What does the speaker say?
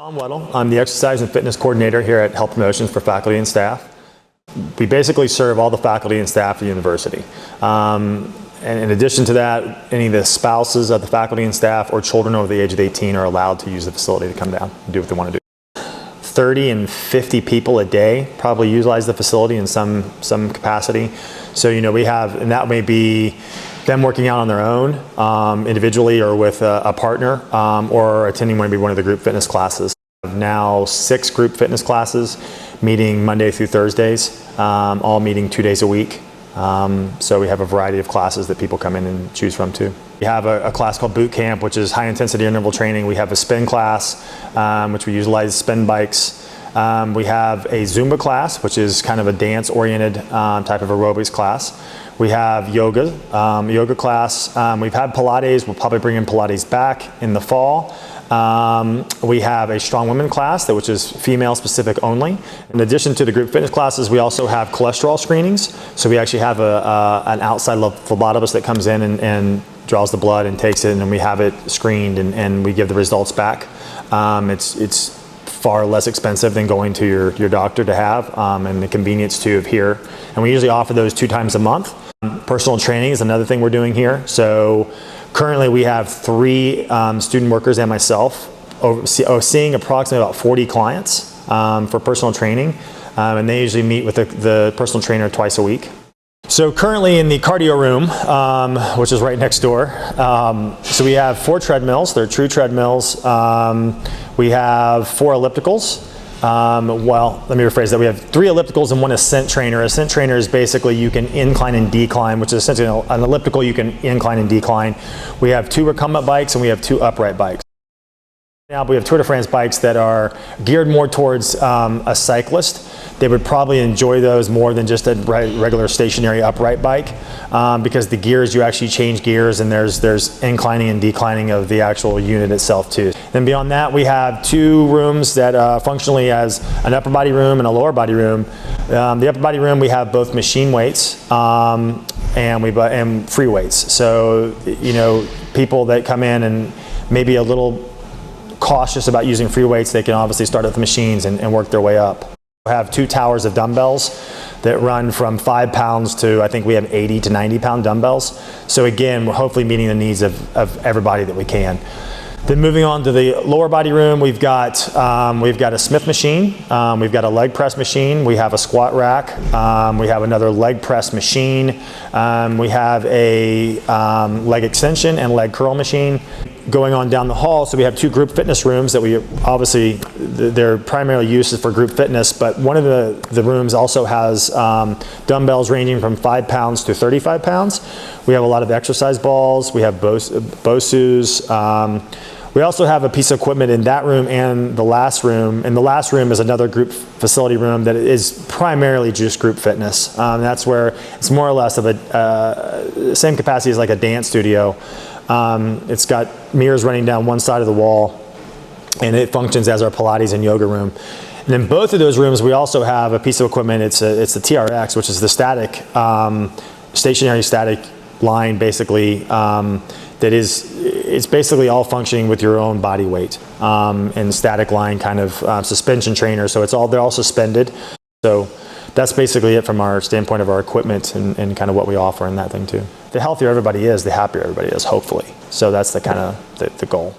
I'm the exercise and fitness coordinator here at Health Promotions for faculty and staff. We basically serve all the faculty and staff at the university. And in addition to that, any of the spouses of the faculty and staff or children over the age of 18 are allowed to use the facility to come down and do what they want to do. 30 and 50 people a day probably utilize the facility in some capacity. So, we have, and that may be them working out on their own, individually or with a partner, or attending maybe one of the group fitness classes. We have now 6 group fitness classes meeting Monday through Thursdays, all meeting 2 days a week. So we have a variety of classes that people come in and choose from too. We have a class called Boot Camp, which is high intensity interval training. We have a spin class, which we utilize spin bikes. We have a Zumba class, which is kind of a dance oriented type of aerobics class. We have yoga class. We've had Pilates. We'll probably bring in Pilates back in the fall. We have a strong women class, which is female specific only. In addition to the group fitness classes, we also have cholesterol screenings. So we actually have an outside phlebotomist that comes in and draws the blood and takes it, and then we have it screened and we give the results back. It's far less expensive than going to your doctor to have, and the convenience too of here. And we usually offer those 2 times a month. Personal training is another thing we're doing here. So currently we have 3 student workers and myself seeing approximately about 40 clients for personal training, and they usually meet with the personal trainer twice a week. So currently in the cardio room, which is right next door, so we have 4 treadmills. They're true treadmills. We have 4 ellipticals. Well, let me rephrase that. We have 3 ellipticals and 1 ascent trainer. Ascent trainer is basically you can incline and decline, which is essentially an elliptical you can incline and decline. We have 2 recumbent bikes and we have 2 upright bikes. Now we have Tour de France bikes that are geared more towards a cyclist. They would probably enjoy those more than just a regular stationary upright bike, because the gears, you actually change gears, and there's inclining and declining of the actual unit itself too. Then beyond that, we have 2 rooms that functionally as an upper body room and a lower body room. The upper body room, we have both machine weights and free weights. So people that come in and maybe a little cautious about using free weights, they can obviously start at the machines and work their way up. We have 2 towers of dumbbells that run from 5 pounds to, I think we have 80 to 90 pound dumbbells. So again, we're hopefully meeting the needs of everybody that we can. Then moving on to the lower body room, we've got a Smith machine, we've got a leg press machine, we have a squat rack, we have another leg press machine, we have a leg extension and leg curl machine. Going on down the hall, so we have 2 group fitness rooms that we obviously, their primary use is for group fitness, but one of the rooms also has dumbbells ranging from 5 pounds to 35 pounds. We have a lot of exercise balls, we have BOSUs. We also have a piece of equipment in that room and the last room. And the last room is another group facility room that is primarily just group fitness. That's where it's more or less of a same capacity as like a dance studio. It's got mirrors running down one side of the wall, and it functions as our Pilates and yoga room. And in both of those rooms, we also have a piece of equipment. It's the TRX, which is the stationary static line, basically. It's basically all functioning with your own body weight, and static line kind of suspension trainer. So they're all suspended. So that's basically it from our standpoint of our equipment and kind of what we offer in that thing too. The healthier everybody is, the happier everybody is, hopefully. So that's the kind of the goal.